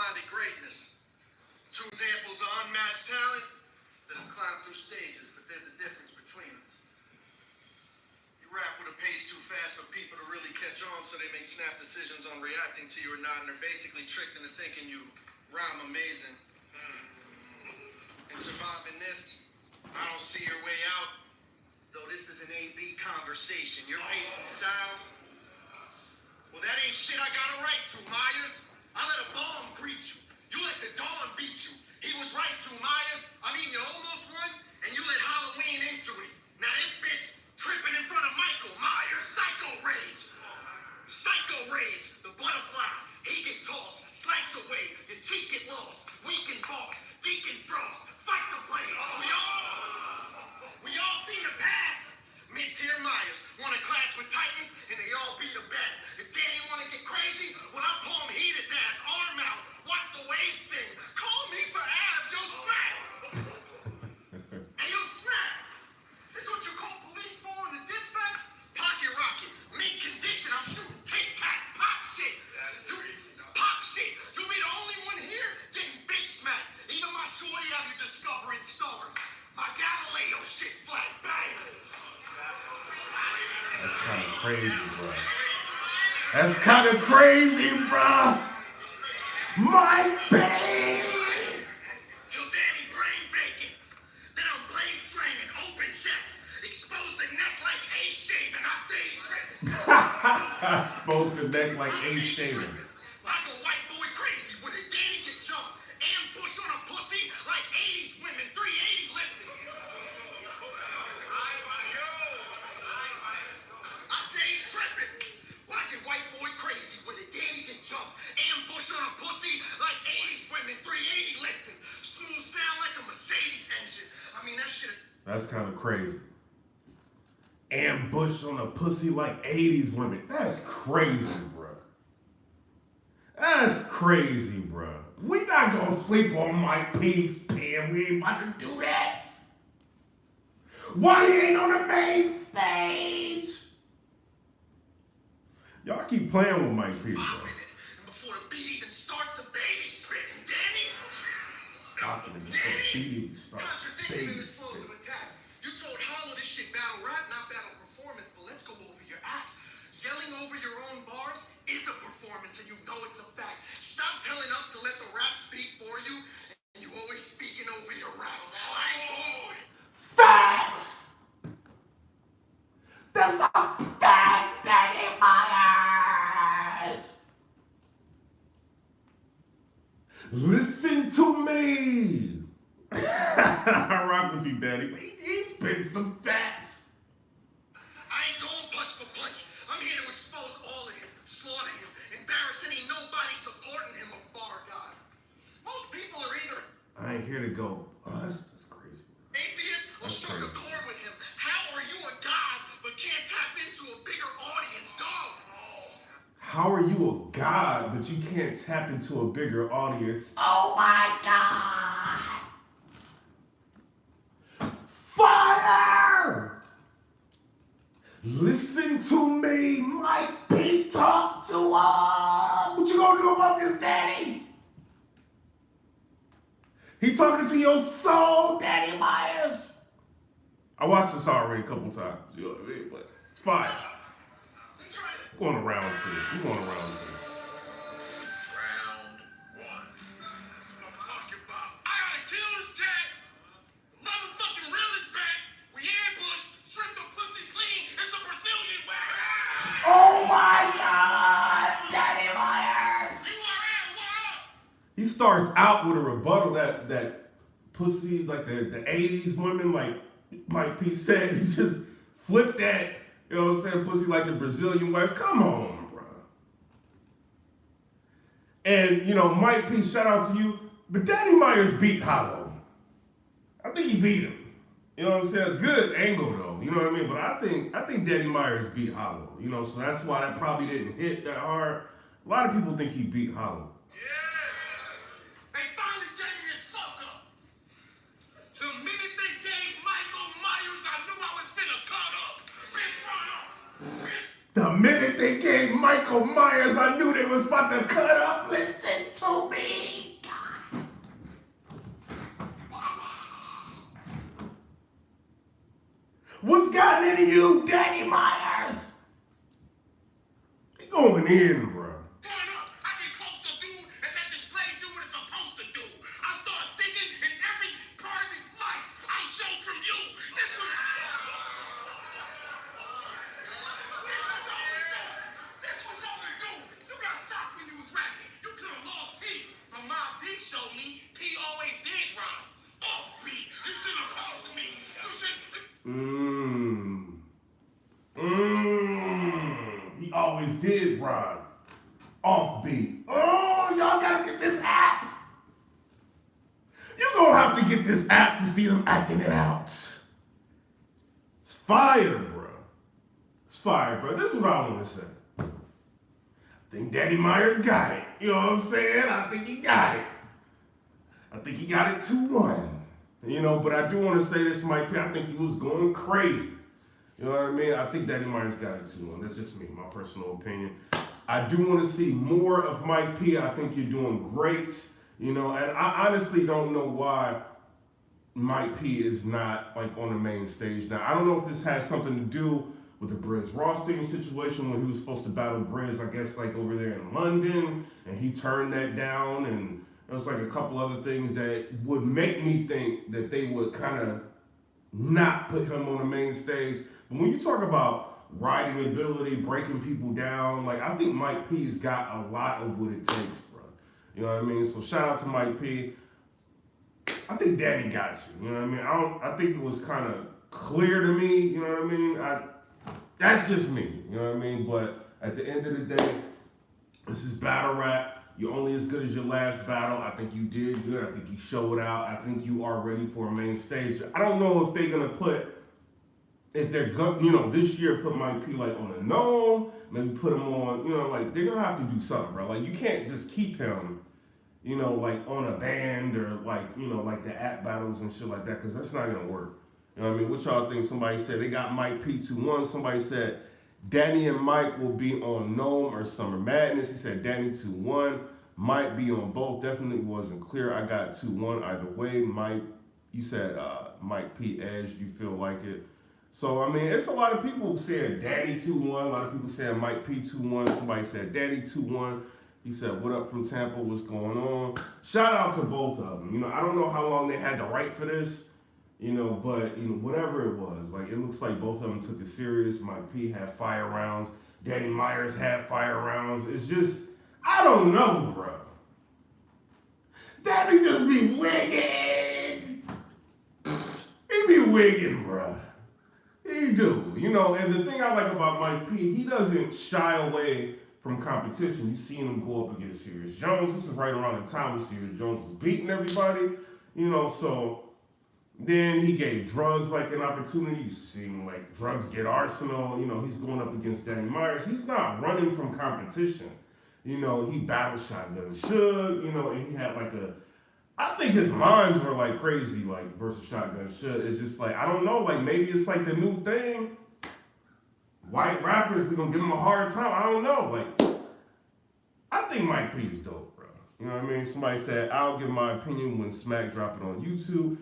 single-minded greatness. Two examples of unmatched talent that have climbed through stages, but there's a difference between us. You rap with a pace too fast for people to really catch on, so they make snap decisions on reacting to you or not, and they're basically tricked into thinking you rhyme amazing. In surviving this, I don't see your way out, though this is an A-B conversation. Your pace and style, well, that ain't shit I got a right to, Myers. I let a bomb greet you. You let the dawn beat you. He was right to, Myers. I mean, you almost won, and you let Halloween into it. Now this bitch tripping in front of Michael Myers. Psycho rage. Psycho rage. The butterfly. He get tossed. Slice away. Your cheek get lost. Weaken boss. Deacon Frost. Fight the blade. We all seen the past. Mid-tier Myers wanna clash with Titans, and they all beat a bat. If Danny wanna get crazy, when I palm heat his ass, arm out, watch the waves sing. Call me for Av, yo snap. Hey, yo snap. This what you call police for in the dispatch? Pocket rocket, mint condition. I'm shooting tic-tacs, pop shit. Pop shit. You'll be the only one here getting big smack. Even my shorty have you discovering stars. My Galileo shit flat, bang. That's kind of crazy, bro. That's kind of crazy, bro. My baby. Till Danny brain vacant. Then I'm blade slanging, open chest. Expose the neck like A-shaving. I say tripping. Expose the neck like A-shaving. Like a white boy crazy with a Danny get jumped. Ambush on a pussy like 80s women. 380 lifting. I say he's tripping. Like a white boy crazy with a Danny get jumped. Ambush on a pussy like 80s women. 380 lifting. Smooth sound like a Mercedes engine. I mean, that shit. That's kind of crazy. Ambush on a pussy like 80s women. That's crazy, bro. That's crazy, bro. We not gonna sleep on my piece, Pam. We ain't about to do that. Why he ain't on the main stage? Y'all keep playing with Mike P, bro. And before the beat even starts, the baby spitting. Danny? Contradicting in this flows of attack. You told Hollow this shit battle rap, not battle performance, but let's go over your acts. Yelling over your own bars is a performance, and you know it's a fact. Stop telling us to let the rap speak for you, and you always speaking over your raps. I ain't going with it. Facts! That's a fact, Daddy Myers! Listen to me! I rock with you, Daddy. He spit some facts. I ain't going punch for punch. I'm here to expose all of him, slaughter him, embarrass any nobody supporting him, a bar god. Most people are either I ain't here to go. Oh, that's crazy. atheist or struck a chord with him. How are you a god but can't tap into a bigger audience, dog? How are you a god, but you can't tap into a bigger audience? Oh my God! Fire! Listen to me, Mike B. Talk to him. What you gonna do about this, Daddy? He talking to your soul, Daddy Myers. I watched this already a couple times. You know what I mean? But it's fine. Going around two. You going around two. Round one. That's what I'm talking about. I gotta kill this cat. Motherfucking real is back. We ambushed, stripped the pussy clean. It's a Brazilian wax. Oh my God, Daddy Myers. URL, what up? He starts out with a rebuttal that pussy, like the 80s women, like Mike P said. He just flipped that, you know what I'm saying, pussy like the Brazilian wives. Come on, bro. And, you know, Mike P, shout out to you, but Daddy Myers beat Hollow. I think he beat him. You know what I'm saying? Good angle, though. You know what I mean? But I think Daddy Myers beat Hollow. You know, so that's why that probably didn't hit that hard. A lot of people think he beat Hollow. They finally gave me his fuck up. The minute they gave Michael Myers, I knew I was finna cut up. Bitch, run up. The minute they gave Michael Myers, I knew they was about to cut up. Listen to me. What's gotten into you, Danny Myers? He going in, bro. Growing up, I get close to dude and let this blade do what it's supposed to do. I start thinking in every part of his life, I'm Joe from you. This was overdue. You got socked when you was rapping. You could have lost P. But my beat showed me P always did rhyme. Off beat. You should have paused me. You should. He always did rhyme. Offbeat. Oh, y'all gotta get this app. You're gonna have to get this app to see them acting it out. It's fire, bro. It's fire, bro. This is what I want to say. I think Danny Myers got it. You know what I'm saying? I think he got it. I think he got it 2-1. You know, but I do want to say this, Mike P. I think he was going crazy. You know what I mean? I think Danny Myers got it 2-1. That's just me, my personal opinion. I do want to see more of Mike P. I think you're doing great. You know, and I honestly don't know why Mike P is not like on the main stage now. I don't know if this has something to do with the Briz Rothstein situation when he was supposed to battle Briz, I guess, like over there in London, and he turned that down, and there was like a couple other things that would make me think that they would kind of not put him on the main stage. But when you talk about riding ability, breaking people down, like I think Mike P's got a lot of what it takes, bro. You know what I mean? So shout out to Mike P. I think Danny got you. You know what I mean? I think it was kind of clear to me. You know what I mean? That's just me. You know what I mean? But at the end of the day, this is battle rap. You're only as good as your last battle. I think you did good. I think you showed out. I think you are ready for a main stage. I don't know if they're gonna if they're going, you know, this year put Mike P like on a gnome, maybe put him on, you know, like they're gonna have to do something, bro. Like you can't just keep him, you know, like on a band or like, you know, like the app battles and shit like that, because that's not gonna work. You know what I mean? What y'all think? Somebody said they got Mike P 2-1. Somebody said Danny and Mike will be on Gnome or Summer Madness. He said Danny 2-1. Might be on both. Definitely wasn't clear. I got 2-1 either way. Mike, you said Mike P Edge. You feel like it? So I mean, it's a lot of people saying Danny 2-1. A lot of people saying Mike P 2-1. Somebody said Danny 2-1. He said, "What up from Tampa? What's going on?" Shout out to both of them. You know, I don't know how long they had to write for this. You know, but you know, whatever it was, like it looks like both of them took it serious. Mike P had fire rounds. Danny Myers had fire rounds. It's just, I don't know, bro. Danny just be wigging. He be wigging, bro. He do. You know, and the thing I like about Mike P, he doesn't shy away from competition. You seen him go up against Serious Jones. This is right around the time when Serious Jones was beating everybody. You know, so then he gave drugs like an opportunity. You see him like drugs get Arsenal. You know, he's going up against Danny Myers. He's not running from competition. You know, he battled Shotgun Suge, you know, and he had like I think his lines were like crazy, like versus Shotgun Suge. It's just like, I don't know, like maybe it's like the new thing. White rappers, we gonna give them a hard time. I don't know. Like, I think Mike P's dope, bro. You know what I mean? Somebody said, I'll give my opinion when Smack drop it on YouTube.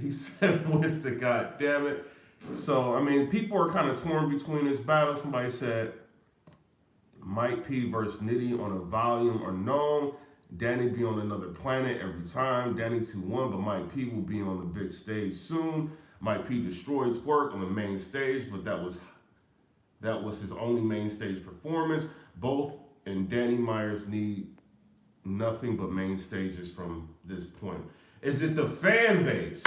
He said, where's the goddamn it? So, I mean, people are kind of torn between this battle. Somebody said, Mike P versus Nitty on a volume or Gnome. Danny be on another planet every time. Danny 2-1, but Mike P will be on the big stage soon. Mike P destroyed Twerk on the main stage, but that was his only main stage performance. Both and Danny Myers need nothing but main stages from this point. Is it the fan base?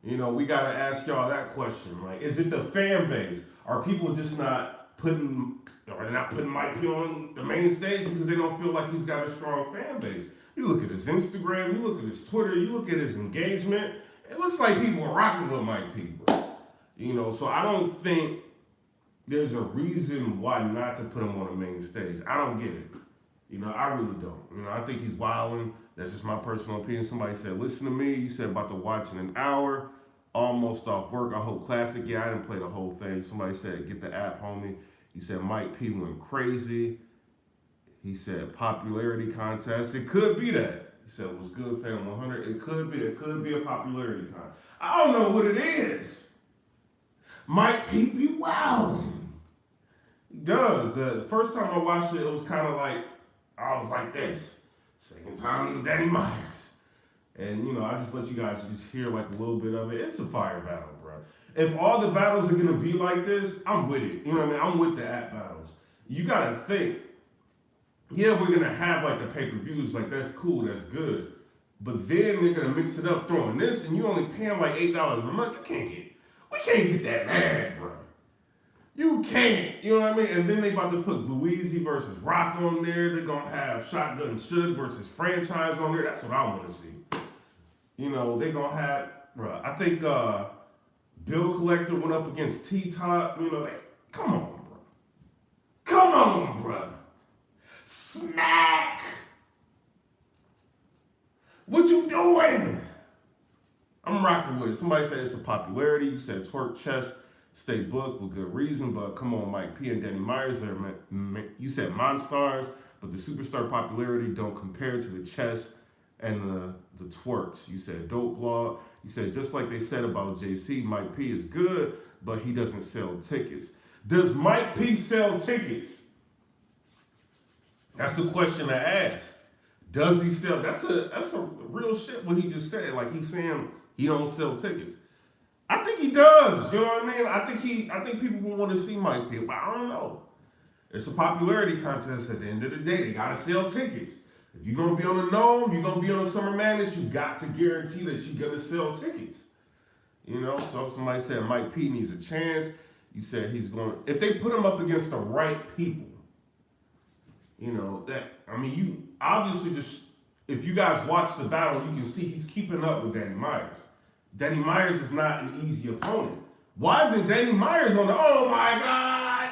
You know, we gotta ask y'all that question. Like, is it the fan base? Are people just not putting Mike P on the main stage because they don't feel like he's got a strong fan base? You look at his Instagram, you look at his Twitter, you look at his engagement. It looks like people are rocking with Mike P, bro. You know, so I don't think there's a reason why not to put him on the main stage. I don't get it. You know, I really don't. You know, I think he's wilding. That's just my personal opinion. Somebody said, listen to me. You said about to watch in an hour. Almost off work. I hope classic. Yeah, I didn't play the whole thing. Somebody said, get the app, homie. He said, Mike P went crazy. He said, popularity contest. It could be that. He said, what's good, fam 100. It could be a popularity contest. I don't know what it is. Mike P be wilding. He does. The first time I watched it, it was kind of like, I was like this. Second time, it was Danny Myers. And, I just let you guys just hear like a little bit of it. It's a fire battle, bro. If all the battles are going to be like this, I'm with it. You know what I mean? I'm with the app battles. You got to think, yeah, we're going to have like the pay-per-views. Like, that's cool. That's good. But then they're going to mix it up, throwing this, and you only paying like $8 a month. We can't get that mad, bro. You can't. You know what I mean? And then they about to put Louise versus Rock on there. They're going to have Shotgun Suge versus Franchise on there. That's what I want to see. They're going to have, bro, I think Bill Collector went up against T-Top. Come on, bro. Come on, bro. Smack. What you doing? I'm rocking with it. Somebody said it's a popularity. You said twerk chess, stay booked with good reason, but come on, Mike P and Danny Myers are, you said monstars, but the superstar popularity don't compare to the chess and the twerks. You said dope blog. You said just like they said about JC, Mike P is good, but he doesn't sell tickets. Does Mike P sell tickets? That's the question to ask. Does he sell? That's a real shit what he just said. Like, he's saying he don't sell tickets. I think he does. You know what I mean? I think people will want to see Mike P, but I don't know. It's a popularity contest at the end of the day. They gotta sell tickets. If you're gonna be on the Gnome, you're gonna be on the Summer Madness, you got to guarantee that you're gonna sell tickets. So if somebody said Mike P needs a chance, you said he's going, if they put him up against the right people, you obviously just, if you guys watch the battle, you can see he's keeping up with Danny Myers. Danny Myers is not an easy opponent. Why isn't Danny Myers on the, oh my God!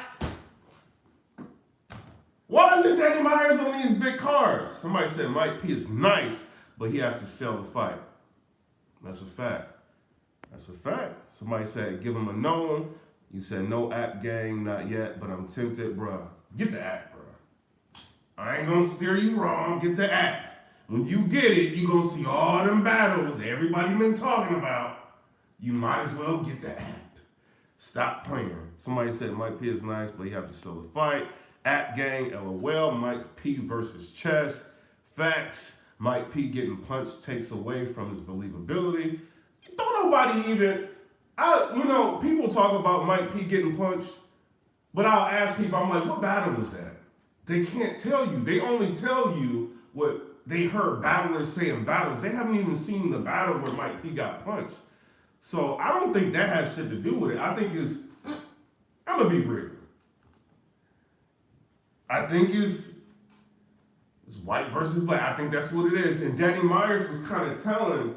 Why isn't Danny Myers on these big cards? Somebody said Mike P is nice, but he has to sell the fight. That's a fact. That's a fact. Somebody said give him a known. You said no app gang, not yet, but I'm tempted, bruh. Get the app, bruh. I ain't gonna steer you wrong. Get the app. When you get it, you're gonna see all them battles everybody been talking about. You might as well get the app. Stop playing. Somebody said Mike P is nice, but you have to sell the fight. App gang, LOL. Mike P versus chess. Facts. Mike P getting punched takes away from his believability. Don't nobody even, people talk about Mike P getting punched, but I'll ask people, I'm like, what battle was that? They can't tell you. They only tell you what they heard battlers say in battles. They haven't even seen the battle where Mike P got punched. So I don't think that has shit to do with it. I think I'm gonna be real. I think it's white versus black. I think that's what it is. And Danny Myers was kind of telling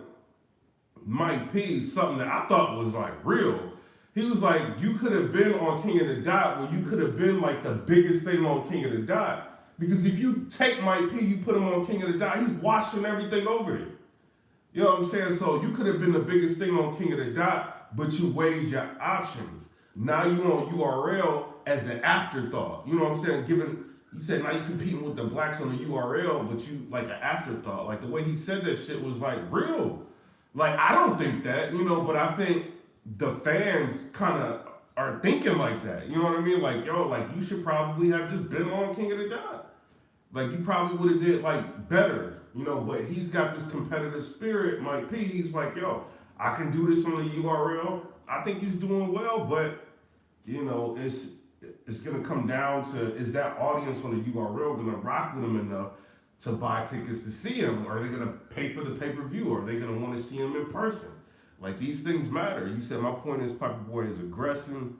Mike P something that I thought was like real. He was like, you could have been on King of the Dot where you could have been like the biggest thing on King of the Dot. Because if you take Mike P, you put him on King of the Dot, he's washing everything over there. You know what I'm saying? So you could have been the biggest thing on King of the Dot, but you weighed your options. Now you on URL as an afterthought. You know what I'm saying? He said now you're competing with the blacks on the URL, but you like an afterthought. Like the way he said that shit was like real. Like I don't think that, but I think the fans kind of are thinking like that. You know what I mean? Like, yo, like you should probably have just been on King of the Dot. Like you probably would have did like better, but he's got this competitive spirit, Mike P. He's like, yo, I can do this on the URL. I think he's doing well, but it's gonna come down to, is that audience on the URL gonna rock with him enough to buy tickets to see him? Or are they gonna pay for the pay-per-view? Or are they gonna want to see him in person? Like these things matter. You said my point is PIPERBOY is aggression,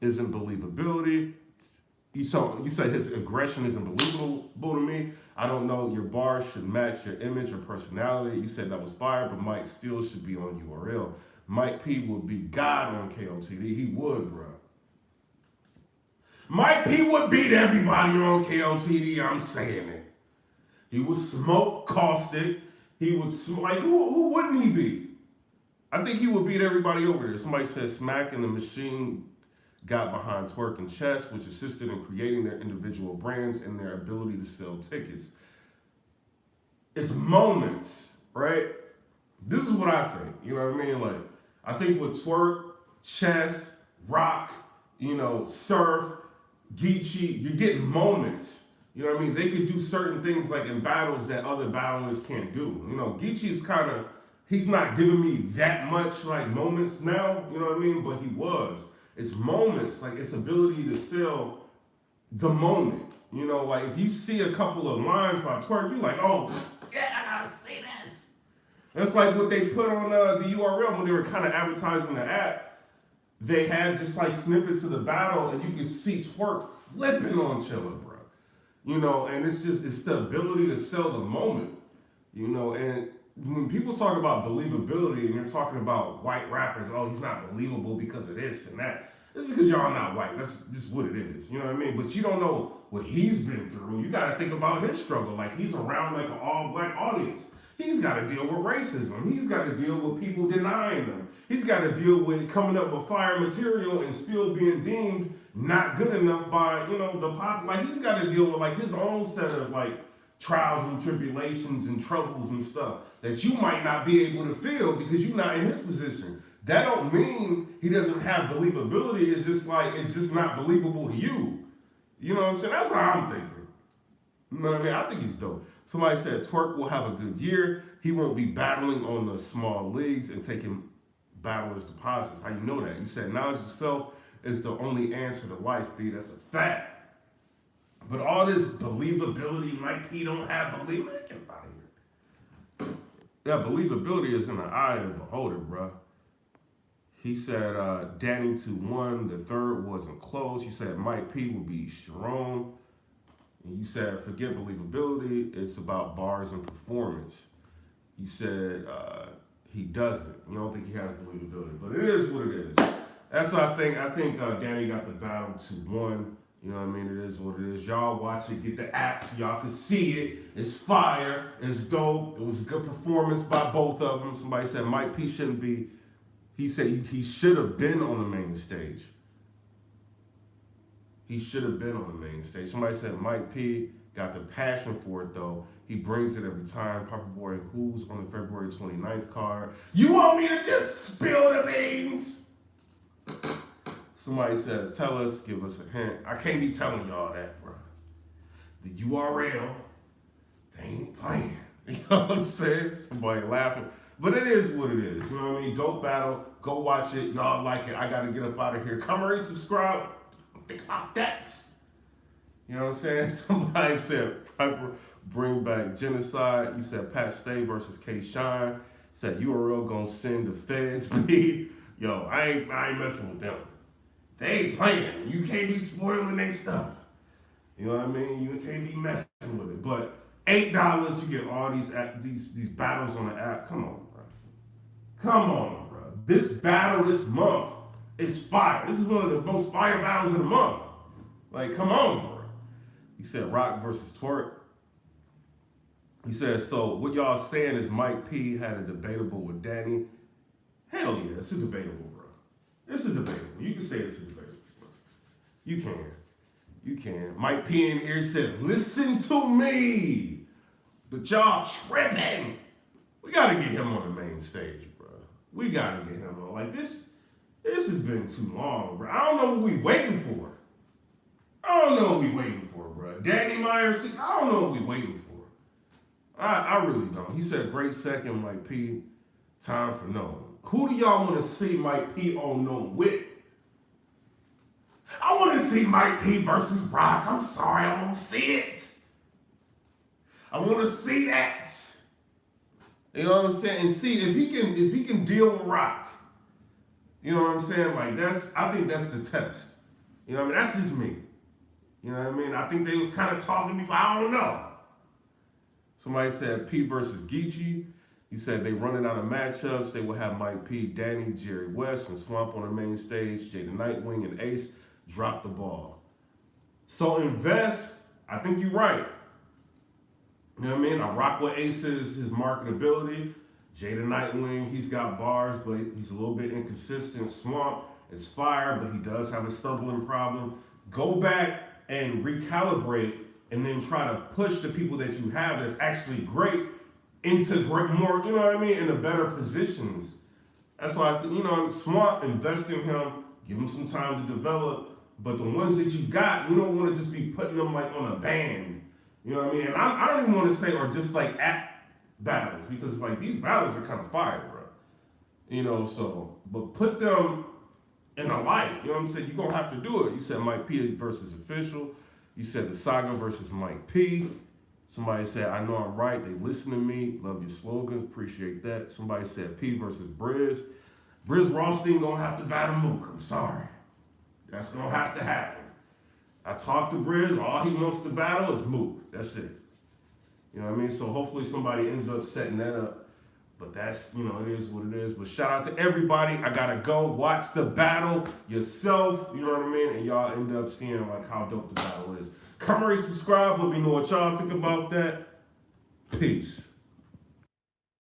isn't believability. You said his aggression isn't believable to me. I don't know. Your bars should match your image or personality. You said that was fire, but Mike still should be on URL. Mike P would be God on KOTD. He would, bro. Mike P would beat everybody on KOTD. I'm saying it. He would smoke caustic. He would like who wouldn't he beat? I think he would beat everybody over there. Somebody said Smack and the Machine got behind twerk and chess, which assisted in creating their individual brands and their ability to sell tickets. It's moments, right? This is what I think. You know what I mean? Like, I think with twerk, chess, Rock, Surf, Geechee, you're getting moments. You know what I mean? They could do certain things like in battles that other battlers can't do. Geechee's he's not giving me that much like moments now, you know what I mean? But he was. It's moments, like it's ability to sell the moment. Like if you see a couple of lines by Twerk, you're like, oh, yeah, I gotta see this. That's like what they put on the URL when they were kind of advertising the app. They had just like snippets of the battle, and you could see Twerk flipping on Chilla, bro. And it's the ability to sell the moment. And when people talk about believability and you're talking about white rappers, oh, he's not believable because of this and that. It's because y'all not white. That's just what it is. You know what I mean? But you don't know what he's been through. You got to think about his struggle. Like he's around like an all-black audience. He's got to deal with racism. He's got to deal with people denying them. He's got to deal with coming up with fire material and still being deemed not good enough by, the pop. Like he's got to deal with like his own set of like trials and tribulations and troubles and stuff that you might not be able to feel because you're not in his position. That don't mean he doesn't have believability. It's just not believable to you. You know what I'm saying? That's how I'm thinking. You know what I mean? I think he's dope. Somebody said Twerk will have a good year. He won't be battling on the small leagues and taking battlers' deposits. How you know that? You said knowledge itself is the only answer to life, B. That's a fact. But all this believability, Mike P don't have belief. Man, get out of here. Yeah, believability is in the eye of the beholder, bro. He said Danny 2-1. The third wasn't close. He said Mike P will be Sharon. And you said forget believability. It's about bars and performance. You said he doesn't. You don't think he has believability, but it is what it is. That's what I think. I think Danny got the battle 2-1. You know what I mean? It is what it is. Y'all watch it. Get the apps. Y'all can see it. It's fire. It's dope. It was a good performance by both of them. Somebody said Mike P shouldn't be. He said he should have been on the main stage. He should have been on the main stage. Somebody said Mike P got the passion for it, though. He brings it every time. PIPERBOY, who's on the February 29th card? You want me to just spill the beans? Somebody said, tell us, give us a hint. I can't be telling y'all that, bro. The URL, they ain't playing. You know what I'm saying? Somebody laughing. But it is what it is. You know what I mean? Dope battle. Go watch it. Y'all like it. I got to get up out of here. Come ready, subscribe. Think about that. You know what I'm saying? Somebody said, Piper, bring back genocide. You said Pat Stay versus K Shine. Said URL gonna send the feds. Yo, I ain't messing with them. They ain't playing. You can't be spoiling their stuff. You know what I mean? You can't be messing with it. But $8, you get all these battles on the app. Come on, bro. Come on, bro. This battle this month is fire. This is one of the most fire battles of the month. Like, come on, bro. He said Rock versus Twerk. He said, so what y'all saying is Mike P had a debatable with Danny. Hell yeah, it's a debatable, bro. It's a debatable. You can say it's a debatable, bro. You can. You can. Mike P in here said, listen to me. But y'all tripping. We got to get him on the main stage, bro. We got to get him on. Like, this has been too long, bro. I don't know what we waiting for. Bro. Danny Myers, I don't know what we waiting for. I really don't. He said, great second, Mike P. Time for no. Who do y'all want to see Mike P on no with? I want to see Mike P versus Rock. I'm sorry, I want to see it. I want to see that. You know what I'm saying? And see if he can deal with Rock. You know what I'm saying? Like I think that's the test. You know what I mean? That's just me. You know what I mean? I think they was kind of talking before. I don't know. Somebody said P versus Geechee. He said they running out of matchups. They will have Mike P, Danny, Jerry West, and Swamp on the main stage. Jada Nightwing and Ace drop the ball. So invest. I think you're right. You know what I mean? I rock with Ace's his marketability. Jada Nightwing, he's got bars, but he's a little bit inconsistent. Swamp is fire, but he does have a stumbling problem. Go back and recalibrate and then try to push the people that you have that's actually great into more, you know what I mean, into better positions. That's why, Swamp, invest in him, Give them some time to develop. But the ones that you got, you don't want to just be putting them like on a band. You know what I mean? And I don't even want to say, or just like at battles, because like these battles are kind of fire, bro. You know, so, but put them in a light. You know what I'm saying? You're going to have to do it. You said Mike P versus Official. You said the Saga versus Mike P. Somebody said, I know I'm right. They listen to me. Love your slogans. Appreciate that. Somebody said P versus Briz. Briz Rothstein going to have to battle Mook. I'm sorry. That's going to have to happen. I talked to Briz. All he wants to battle is Mook. That's it. You know what I mean? So hopefully somebody ends up setting that up. But that's, you know, it is what it is. But shout out to everybody. I got to go watch the battle yourself. You know what I mean? And y'all end up seeing like how dope the battle is. Come rate, subscribe. Let me know what y'all think about that. Peace.